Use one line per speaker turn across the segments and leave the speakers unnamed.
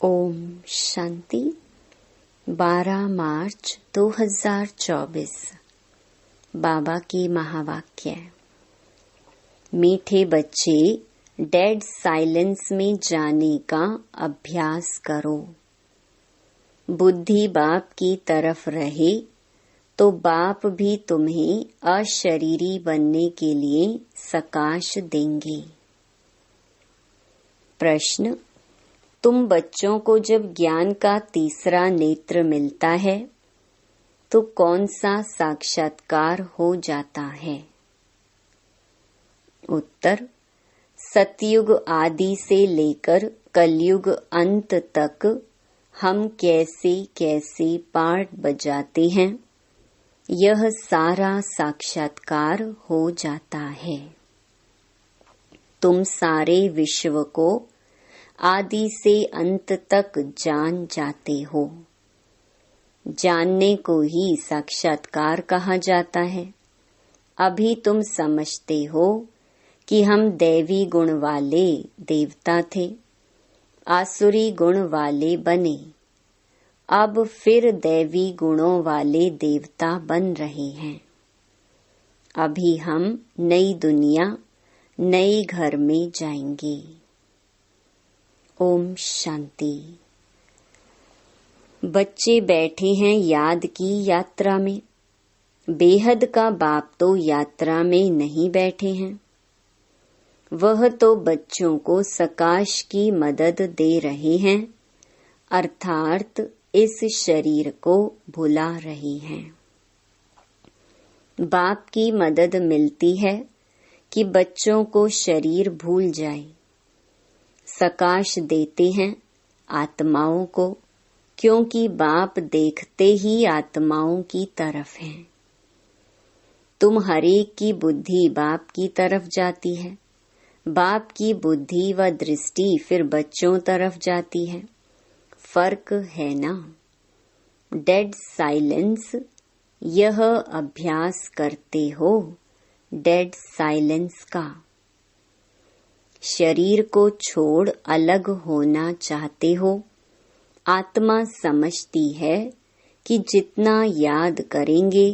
ओम शांति। 12 मार्च 2024। बाबा की महावाक्य। मीठे बच्चे, डेड साइलेंस में जाने का अभ्यास करो। बुद्धि बाप की तरफ रहे तो बाप भी तुम्हें अशरीरी बनने के लिए सकाश देंगे। प्रश्न: तुम बच्चों को जब ज्ञान का तीसरा नेत्र मिलता है तो कौन सा साक्षात्कार हो जाता है? उत्तर: सतयुग आदि से लेकर कलयुग अंत तक हम कैसे कैसे पाठ बजाते हैं, यह सारा साक्षात्कार हो जाता है। तुम सारे विश्व को आदि से अंत तक जान जाते हो। जानने को ही साक्षात्कार कहा जाता है। अभी तुम समझते हो कि हम दैवी गुण वाले देवता थे, आसुरी गुण वाले बने, अब फिर दैवी गुणों वाले देवता बन रहे हैं। अभी हम नई दुनिया, नए घर में जाएंगे। ओम शांति। बच्चे बैठे हैं याद की यात्रा में। बेहद का बाप तो यात्रा में नहीं बैठे हैं। वह तो बच्चों को सकाश की मदद दे रहे हैं, अर्थात इस शरीर को भुला रहे हैं। बाप की मदद मिलती है कि बच्चों को शरीर भूल जाए। सकाश देते हैं आत्माओं को, क्योंकि बाप देखते ही आत्माओं की तरफ हैं। तुम हरेक की बुद्धि बाप की तरफ जाती है, बाप की बुद्धि व दृष्टि फिर बच्चों तरफ जाती है। फर्क है ना? डेड साइलेंस, यह अभ्यास करते हो डेड साइलेंस का। शरीर को छोड़ अलग होना चाहते हो। आत्मा समझती है कि जितना याद करेंगे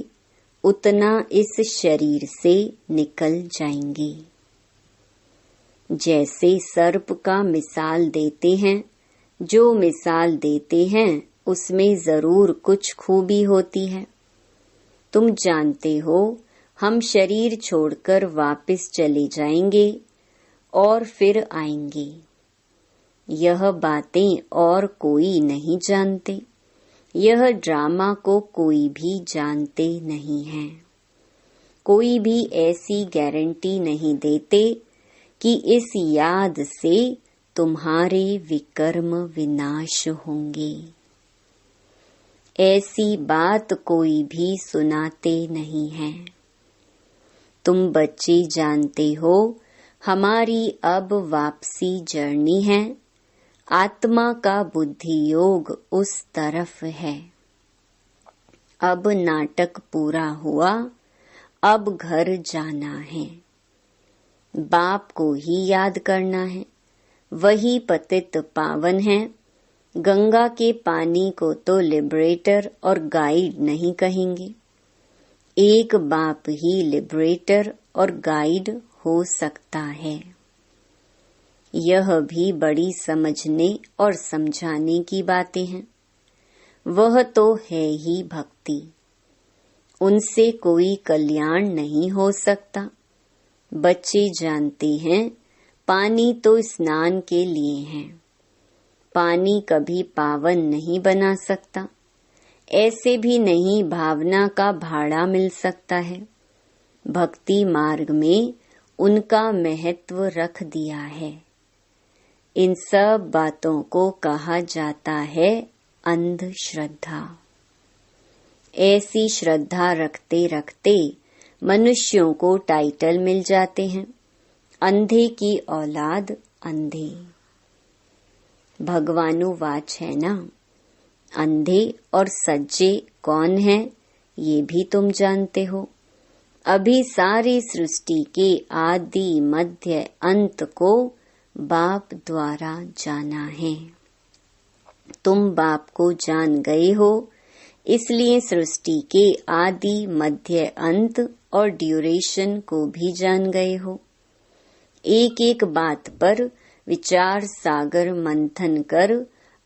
उतना इस शरीर से निकल जाएंगे। जैसे सर्प का मिसाल देते हैं, जो मिसाल देते हैं उसमें जरूर कुछ खूबी होती है। तुम जानते हो हम शरीर छोड़कर वापस चले जाएंगे और फिर आएंगे। यह बातें और कोई नहीं जानते। यह ड्रामा को कोई भी जानते नहीं है। कोई भी ऐसी गारंटी नहीं देते कि इस याद से तुम्हारे विकर्म विनाश होंगे। ऐसी बात कोई भी सुनाते नहीं है। तुम बच्चे जानते हो हमारी अब वापसी जर्नी है। आत्मा का बुद्धि योग उस तरफ है। अब नाटक पूरा हुआ, अब घर जाना है। बाप को ही याद करना है। वही पतित पावन है। गंगा के पानी को तो लिबरेटर और गाइड नहीं कहेंगे। एक बाप ही लिबरेटर और गाइड हो सकता है। यह भी बड़ी समझने और समझाने की बातें हैं। वह तो है ही भक्ति। उनसे कोई कल्याण नहीं हो सकता। बच्चे जानते हैं पानी तो स्नान के लिए है। पानी कभी पावन नहीं बना सकता। ऐसे भी नहीं भावना का भाड़ा मिल सकता है। भक्ति मार्ग में उनका महत्व रख दिया है। इन सब बातों को कहा जाता है अंधश्रद्धा। ऐसी श्रद्धा रखते रखते मनुष्यों को टाइटल मिल जाते हैं। अंधे की औलाद अंधे। भगवानुवाच है ना, अंधे और सज्जे कौन है ये भी तुम जानते हो। अभी सारी सृष्टि के आदि मध्य अंत को बाप द्वारा जाना है। तुम बाप को जान गए हो, इसलिए सृष्टि के आदि मध्य अंत और ड्यूरेशन को भी जान गए हो। एक एक बात पर विचार सागर मंथन कर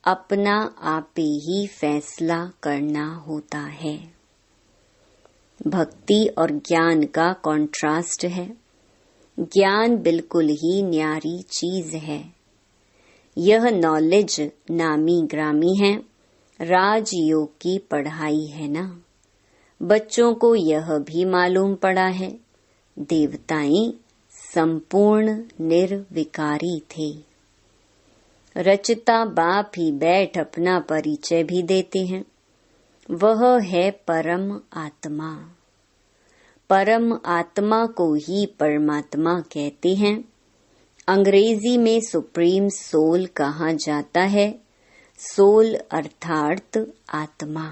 अपना आपे ही फैसला करना होता है। भक्ति और ज्ञान का कॉन्ट्रास्ट है। ज्ञान बिल्कुल ही न्यारी चीज है। यह नॉलेज नामी ग्रामी है, राजयोग की पढ़ाई है ना। बच्चों को यह भी मालूम पड़ा है, देवताएं संपूर्ण निर्विकारी थे। रचता बाप ही बैठ अपना परिचय भी देते हैं। वह है परम आत्मा। परम आत्मा को ही परमात्मा कहते हैं। अंग्रेजी में सुप्रीम सोल कहा जाता है। सोल अर्थात आत्मा।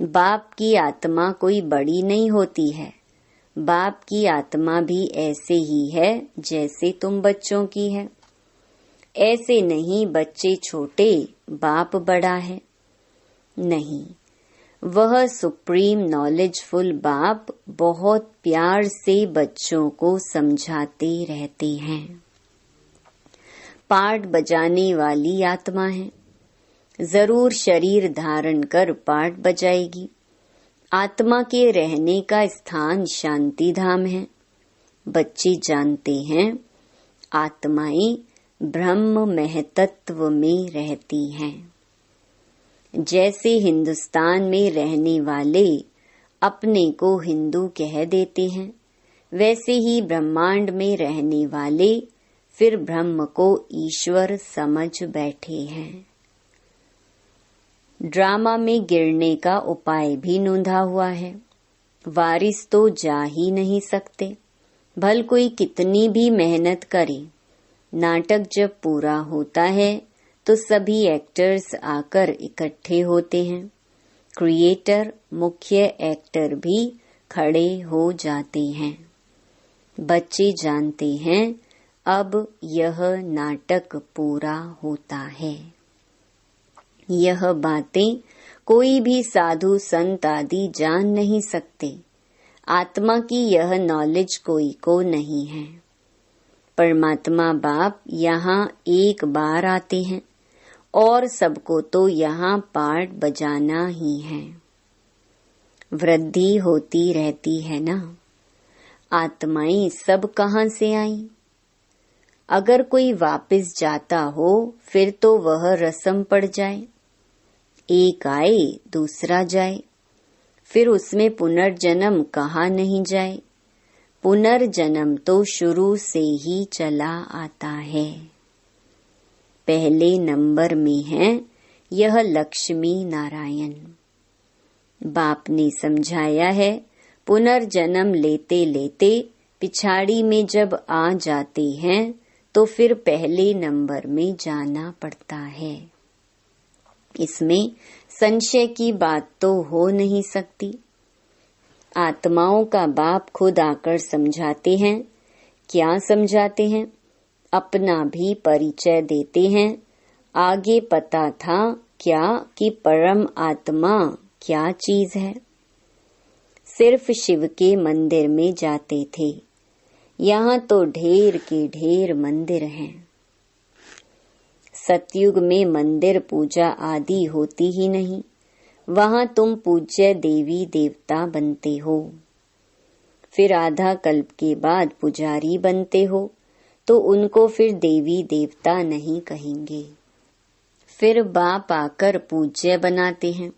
बाप की आत्मा कोई बड़ी नहीं होती है। बाप की आत्मा भी ऐसे ही है जैसे तुम बच्चों की है। ऐसे नहीं बच्चे छोटे, बाप बड़ा है। नहीं, वह सुप्रीम नॉलेजफुल बाप बहुत प्यार से बच्चों को समझाते रहते हैं। पाठ बजाने वाली आत्मा है। जरूर शरीर धारण कर पाठ बजाएगी। आत्मा के रहने का स्थान शांति धाम है। बच्चे जानते हैं आत्माएं ब्रह्म महतत्व में रहती हैं। जैसे हिंदुस्तान में रहने वाले अपने को हिंदू कह देते हैं, वैसे ही ब्रह्मांड में रहने वाले फिर ब्रह्म को ईश्वर समझ बैठे हैं। ड्रामा में गिरने का उपाय भी नोंधा हुआ है। वारिस तो जा ही नहीं सकते, भल कोई कितनी भी मेहनत करे। नाटक जब पूरा होता है तो सभी एक्टर्स आकर इकट्ठे होते हैं। क्रिएटर, मुख्य एक्टर भी खड़े हो जाते हैं। बच्चे जानते हैं अब यह नाटक पूरा होता है। यह बातें कोई भी साधु संत आदि जान नहीं सकते। आत्मा की यह नॉलेज कोई को नहीं है। परमात्मा बाप यहाँ एक बार आते हैं और सबको तो यहाँ पाठ बजाना ही है। वृद्धि होती रहती है ना। आत्माएं सब कहाँ से आई? अगर कोई वापस जाता हो फिर तो वह रस्म पड़ जाए। एक आए दूसरा जाए, फिर उसमें पुनर्जन्म कहा नहीं जाए। पुनर्जन्म तो शुरू से ही चला आता है। पहले नंबर में है यह लक्ष्मी नारायण। बाप ने समझाया है, पुनर्जन्म लेते लेते पिछाड़ी में जब आ जाते हैं तो फिर पहले नंबर में जाना पड़ता है। इसमें संशय की बात तो हो नहीं सकती। आत्माओं का बाप खुद आकर समझाते हैं। क्या समझाते हैं? अपना भी परिचय देते हैं। आगे पता था क्या कि परम आत्मा क्या चीज है। सिर्फ शिव के मंदिर में जाते थे। यहाँ तो ढेर के ढेर मंदिर हैं। सतयुग में मंदिर पूजा आदि होती ही नहीं। वहाँ तुम पूज्य देवी देवता बनते हो। फिर आधा कल्प के बाद पुजारी बनते हो तो उनको फिर देवी देवता नहीं कहेंगे। फिर बाप आकर पूज्य बनाते हैं।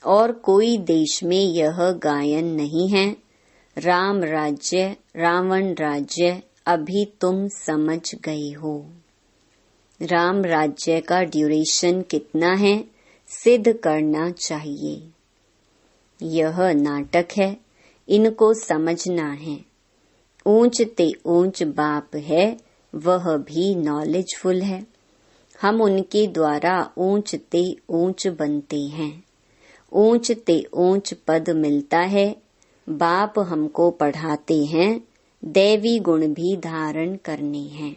और कोई देश में यह गायन नहीं है, राम राज्य रावण राज्य अभी तुम समझ गए हो। राम राज्य का ड्यूरेशन कितना है सिद्ध करना चाहिए। यह नाटक है, इनको समझना है। ऊंच ते ऊंच बाप है, वह भी नॉलेजफुल है। हम उनके द्वारा ऊंच ते ऊंच बनते हैं। ऊंच ते ऊंच पद मिलता है। बाप हमको पढ़ाते हैं दैवी गुण भी धारण करने हैं।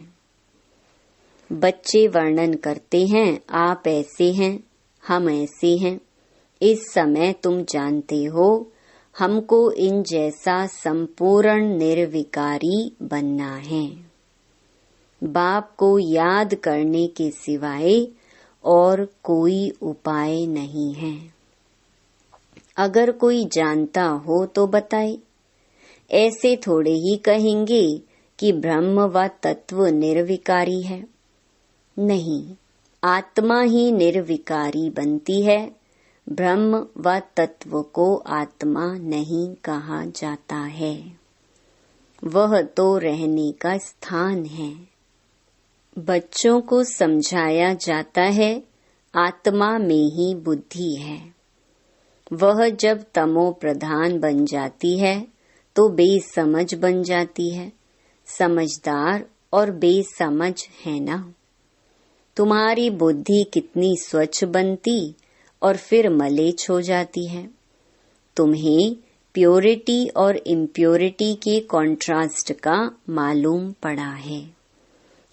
बच्चे वर्णन करते हैं, आप ऐसे हैं, हम ऐसे हैं। इस समय तुम जानते हो हमको इन जैसा संपूर्ण निर्विकारी बनना है। बाप को याद करने के सिवाय और कोई उपाय नहीं है। अगर कोई जानता हो तो बताए। ऐसे थोड़े ही कहेंगे कि ब्रह्म व तत्व निर्विकारी है। नहीं, आत्मा ही निर्विकारी बनती है। ब्रह्म व तत्व को आत्मा नहीं कहा जाता है, वह तो रहने का स्थान है। बच्चों को समझाया जाता है आत्मा में ही बुद्धि है। वह जब तमो प्रधान बन जाती है तो बेसमझ बन जाती है। समझदार और बेसमझ है ना। तुम्हारी बुद्धि कितनी स्वच्छ बनती और फिर मलेच्छ हो जाती है। तुम्हें प्योरिटी और इम्प्योरिटी के कॉन्ट्रास्ट का मालूम पड़ा है।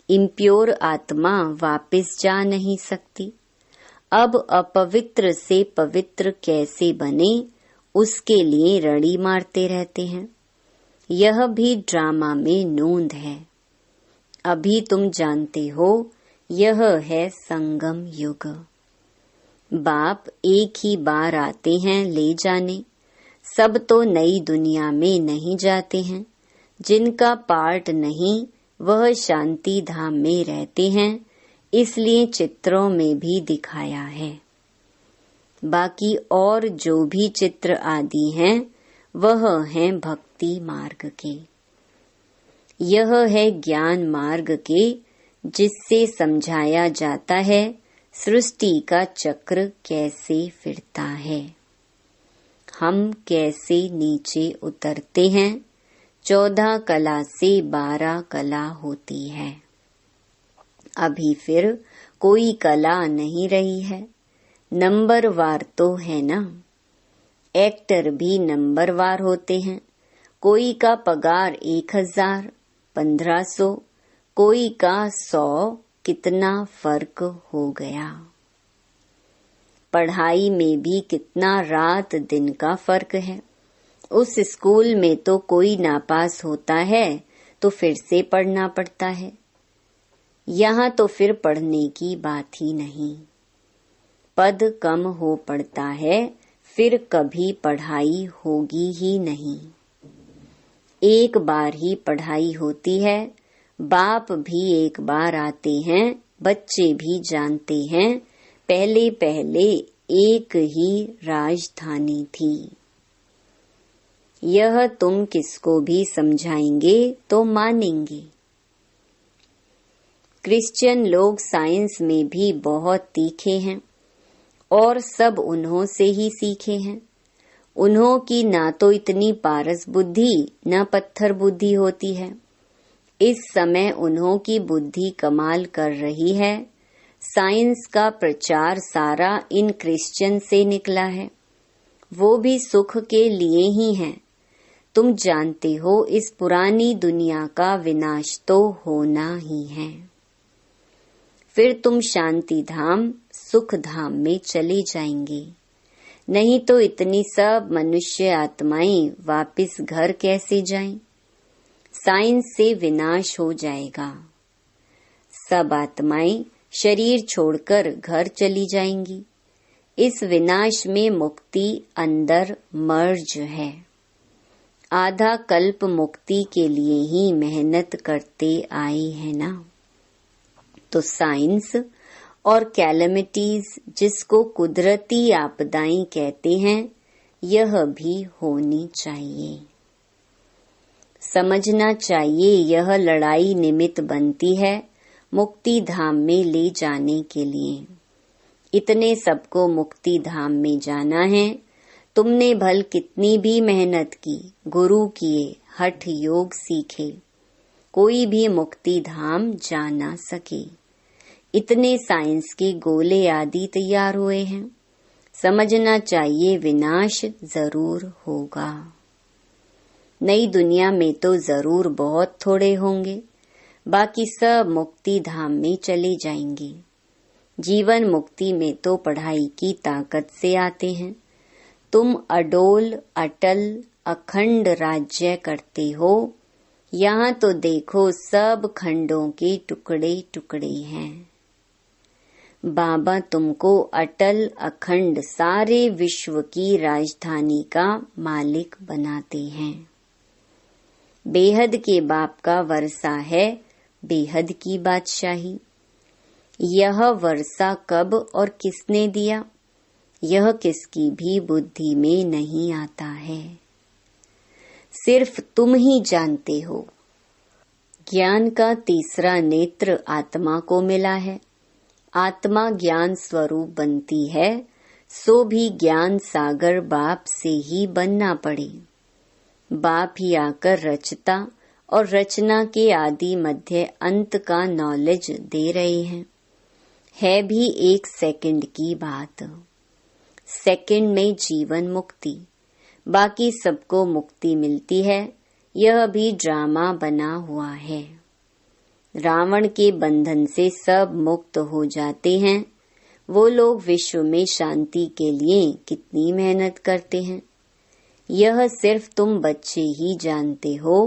इम्प्योर आत्मा वापस जा नहीं सकती। अब अपवित्र से पवित्र कैसे बने, उसके लिए रड़ी मारते रहते हैं। यह भी ड्रामा में नोंद है। अभी तुम जानते हो यह है संगम युग। बाप एक ही बार आते हैं ले जाने। सब तो नई दुनिया में नहीं जाते हैं। जिनका पार्ट नहीं वह शांति धाम में रहते हैं, इसलिए चित्रों में भी दिखाया है। बाकी और जो भी चित्र आदि हैं वह हैं भक्ति मार्ग के। यह है ज्ञान मार्ग के, जिससे समझाया जाता है सृष्टि का चक्र कैसे फिरता है, हम कैसे नीचे उतरते हैं। 14 कला से 12 कला होती है। अभी फिर कोई कला नहीं रही है। नंबरवार तो है ना। एक्टर भी नंबरवार होते हैं। कोई का पगार 1000, 1500, कोई का 100। कितना फर्क हो गया। पढ़ाई में भी कितना रात दिन का फर्क है। उस स्कूल में तो कोई नापास होता है तो फिर से पढ़ना पड़ता है। यहाँ तो फिर पढ़ने की बात ही नहीं। पद कम हो पड़ता है, फिर कभी पढ़ाई होगी ही नहीं। एक बार ही पढ़ाई होती है। बाप भी एक बार आते हैं, बच्चे भी जानते हैं पहले पहले एक ही राजधानी थी। यह तुम किसको भी समझाएंगे तो मानेंगे। क्रिश्चियन लोग साइंस में भी बहुत तीखे हैं और सब उन्हों से ही सीखे हैं। उन्हों की ना तो इतनी पारस बुद्धि न पत्थर बुद्धि होती है। इस समय उन्हों की बुद्धि कमाल कर रही है। साइंस का प्रचार सारा इन क्रिश्चियन से निकला है। वो भी सुख के लिए ही है। तुम जानते हो इस पुरानी दुनिया का विनाश तो होना ही है। फिर तुम शांति धाम सुख धाम में चले जाएंगे। नहीं तो इतनी सब मनुष्य आत्माएं वापिस घर कैसे जाएं? साइंस से विनाश हो जाएगा। सब आत्माएं शरीर छोड़कर घर चली जाएंगी। इस विनाश में मुक्ति अंदर मर्ज है। आधा कल्प मुक्ति के लिए ही मेहनत करते आए हैं ना। तो साइंस और कैलेमिटीज, जिसको कुदरती आपदाएं कहते हैं, यह भी होनी चाहिए। समझना चाहिए यह लड़ाई निमित्त बनती है मुक्ति धाम में ले जाने के लिए। इतने सबको मुक्ति धाम में जाना है। तुमने भल कितनी भी मेहनत की, गुरु किए, हठ योग सीखे, कोई भी मुक्ति धाम जा ना सके। इतने साइंस के गोले आदि तैयार हुए हैं। समझना चाहिए विनाश जरूर होगा। नई दुनिया में तो जरूर बहुत थोड़े होंगे। बाकी सब मुक्ति धाम में चले जाएंगे। जीवन मुक्ति में तो पढ़ाई की ताकत से आते हैं। तुम अडोल अटल अखंड राज्य करते हो। यहाँ तो देखो सब खंडों के टुकड़े टुकड़े हैं। बाबा तुमको अटल अखंड सारे विश्व की राजधानी का मालिक बनाते हैं। बेहद के बाप का वर्षा है बेहद की बादशाही। यह वर्षा कब और किसने दिया, यह किसकी भी बुद्धि में नहीं आता है। सिर्फ तुम ही जानते हो। ज्ञान का तीसरा नेत्र आत्मा को मिला है। आत्मा ज्ञान स्वरूप बनती है, सो भी ज्ञान सागर बाप से ही बनना पड़े। बाप ही आकर रचता और रचना के आदि मध्य अंत का नॉलेज दे रहे हैं। है भी 1 सेकंड की बात। सेकंड में जीवन मुक्ति, बाकी सबको मुक्ति मिलती है। यह भी ड्रामा बना हुआ है। रावण के बंधन से सब मुक्त हो जाते हैं। वो लोग विश्व में शांति के लिए कितनी मेहनत करते हैं। यह सिर्फ तुम बच्चे ही जानते हो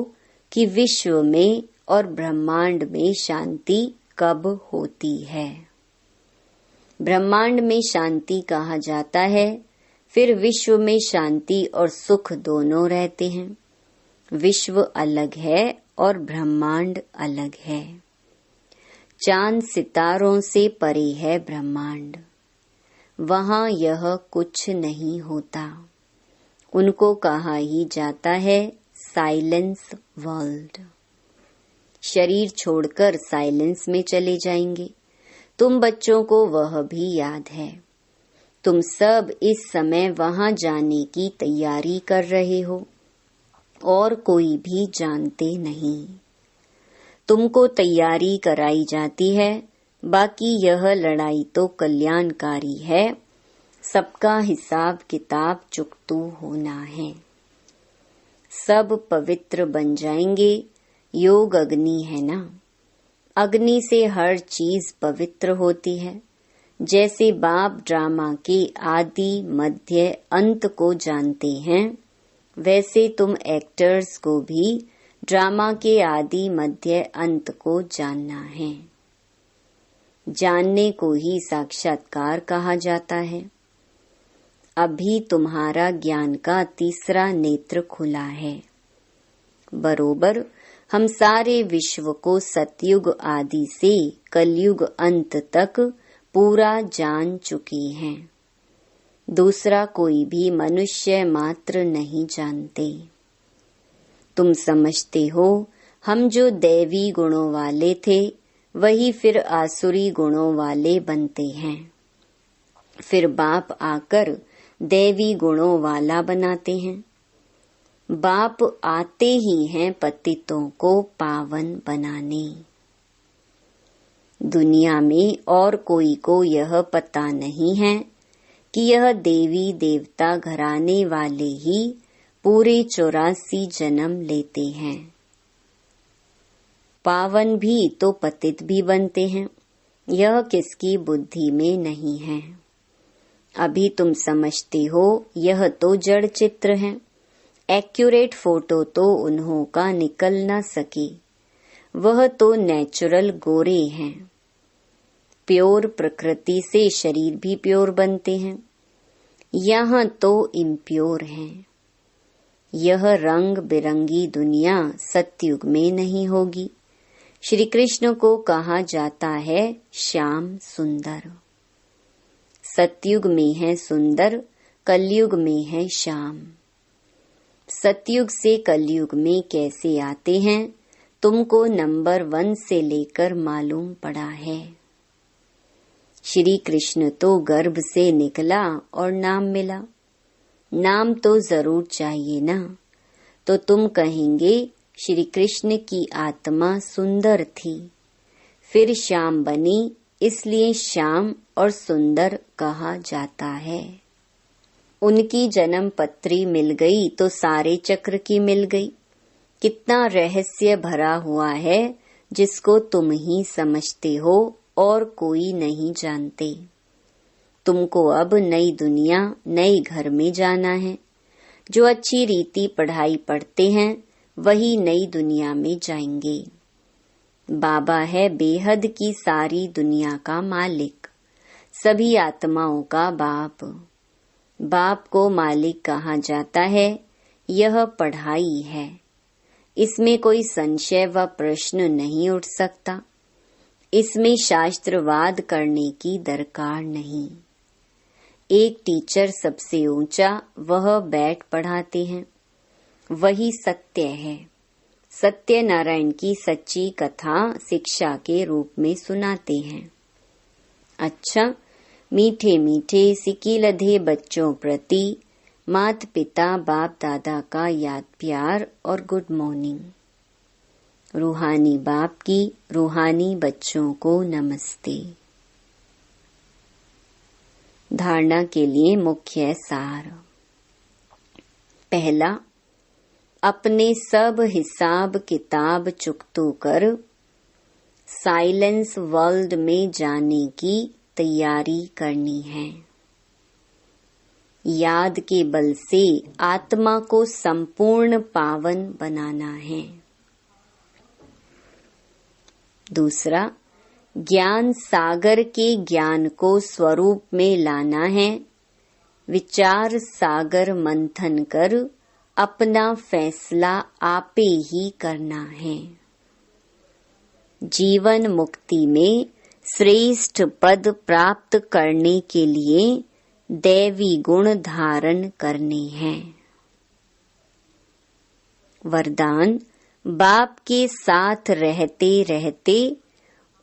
कि विश्व में और ब्रह्मांड में शांति कब होती है। ब्रह्मांड में शांति कहा जाता है, फिर विश्व में शांति और सुख दोनों रहते हैं। विश्व अलग है और ब्रह्मांड अलग है। चांद सितारों से परे है ब्रह्मांड। वहाँ यह कुछ नहीं होता। उनको कहा ही जाता है साइलेंस वर्ल्ड। शरीर छोड़कर साइलेंस में चले जाएंगे। तुम बच्चों को वह भी याद है। तुम सब इस समय वहाँ जाने की तैयारी कर रहे हो और कोई भी जानते नहीं। तुमको तैयारी कराई जाती है। बाकी यह लड़ाई तो कल्याणकारी है। सबका हिसाब किताब चुकतू होना है। सब पवित्र बन जाएंगे। योग अग्नि है ना। अग्नि से हर चीज पवित्र होती है। जैसे बाप ड्रामा के आदि मध्य अंत को जानते हैं, वैसे तुम एक्टर्स को भी ड्रामा के आदि मध्य अंत को जानना है। जानने को ही साक्षात्कार कहा जाता है। अभी तुम्हारा ज्ञान का तीसरा नेत्र खुला है। बरोबर हम सारे विश्व को सतयुग आदि से कलयुग अंत तक पूरा जान चुके हैं। दूसरा कोई भी मनुष्य मात्र नहीं जानते। तुम समझते हो हम जो दैवी गुणों वाले थे वही फिर आसुरी गुणों वाले बनते हैं। फिर बाप आकर दैवी गुणों वाला बनाते हैं। बाप आते ही हैं पतितों को पावन बनाने। दुनिया में और कोई को यह पता नहीं है कि यह देवी देवता घराने वाले ही पूरे 84 जन्म लेते हैं। पावन भी तो पतित भी बनते हैं। यह किसकी बुद्धि में नहीं है। अभी तुम समझते हो यह तो जड़ चित्र है। एक्यूरेट फोटो तो उन्हों का निकल न सके। वह तो नेचुरल गोरे हैं। प्योर प्रकृति से शरीर भी प्योर बनते हैं। यहाँ तो इम्प्योर हैं। यह रंग बिरंगी दुनिया सतयुग में नहीं होगी। श्री कृष्ण को कहा जाता है श्याम सुंदर। सतयुग में है सुंदर, कलयुग में है श्याम। सतयुग से कलयुग में कैसे आते हैं तुमको नंबर 1 से लेकर मालूम पड़ा है। श्री कृष्ण तो गर्भ से निकला और नाम मिला। नाम तो जरूर चाहिए ना। तो तुम कहेंगे श्री कृष्ण की आत्मा सुंदर थी, फिर श्याम बनी, इसलिए श्याम और सुंदर कहा जाता है। उनकी जन्म पत्री मिल गई तो सारे चक्र की मिल गई। कितना रहस्य भरा हुआ है जिसको तुम ही समझते हो और कोई नहीं जानते। तुमको अब नई दुनिया, नए घर में जाना है। जो अच्छी रीति पढ़ाई पढ़ते हैं वही नई दुनिया में जाएंगे। बाबा है बेहद की सारी दुनिया का मालिक, सभी आत्माओं का बाप। बाप को मालिक कहा जाता है। यह पढ़ाई है, इसमें कोई संशय व प्रश्न नहीं उठ सकता। इसमें शास्त्रवाद करने की दरकार नहीं। एक टीचर सबसे ऊंचा, वह बैठ पढ़ाते हैं, वही सत्य है। सत्यनारायण की सच्ची कथा शिक्षा के रूप में सुनाते हैं। अच्छा, मीठे मीठे सिक्की लधे बच्चों प्रति माता पिता बाप दादा का याद प्यार और गुड मॉर्निंग। रूहानी बाप की रूहानी बच्चों को नमस्ते। धारणा के लिए मुख्य सार। पहला, अपने सब हिसाब किताब चुकतो कर साइलेंस वर्ल्ड में जाने की तैयारी करनी है। याद के बल से आत्मा को संपूर्ण पावन बनाना है। दूसरा, ज्ञान सागर के ज्ञान को स्वरूप में लाना है। विचार सागर मंथन कर अपना फैसला आपे ही करना है। जीवन मुक्ति में श्रेष्ठ पद प्राप्त करने के लिए दैवी गुण धारण करने हैं। वरदान, बाप के साथ रहते रहते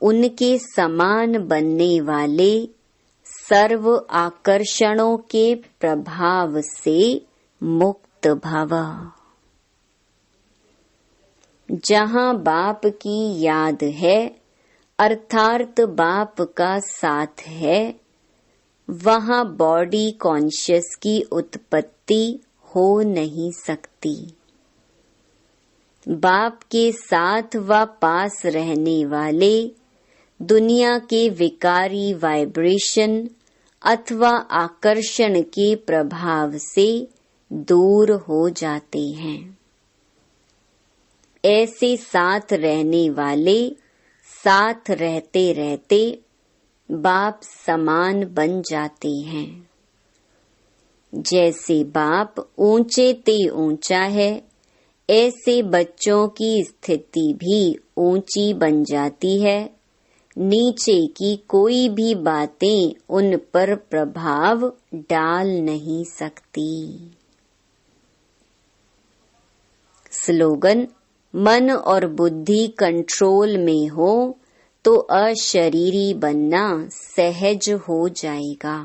उनके समान बनने वाले सर्व आकर्षणों के प्रभाव से मुक्त भव। जहाँ बाप की याद है अर्थात बाप का साथ है, वहाँ बॉडी कॉन्शियस की उत्पत्ति हो नहीं सकती। बाप के साथ व पास रहने वाले दुनिया के विकारी वाइब्रेशन अथवा आकर्षण के प्रभाव से दूर हो जाते हैं। ऐसे साथ रहने वाले साथ रहते रहते बाप समान बन जाते हैं। जैसे बाप ऊंचे ते ऊंचा है, ऐसे बच्चों की स्थिति भी ऊंची बन जाती है। नीचे की कोई भी बातें उन पर प्रभाव डाल नहीं सकती। स्लोगन, मन और बुद्धि कंट्रोल में हो तो अशरीरी बनना सहज हो जाएगा।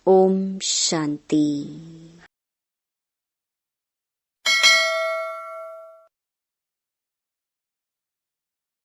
ओम शांति।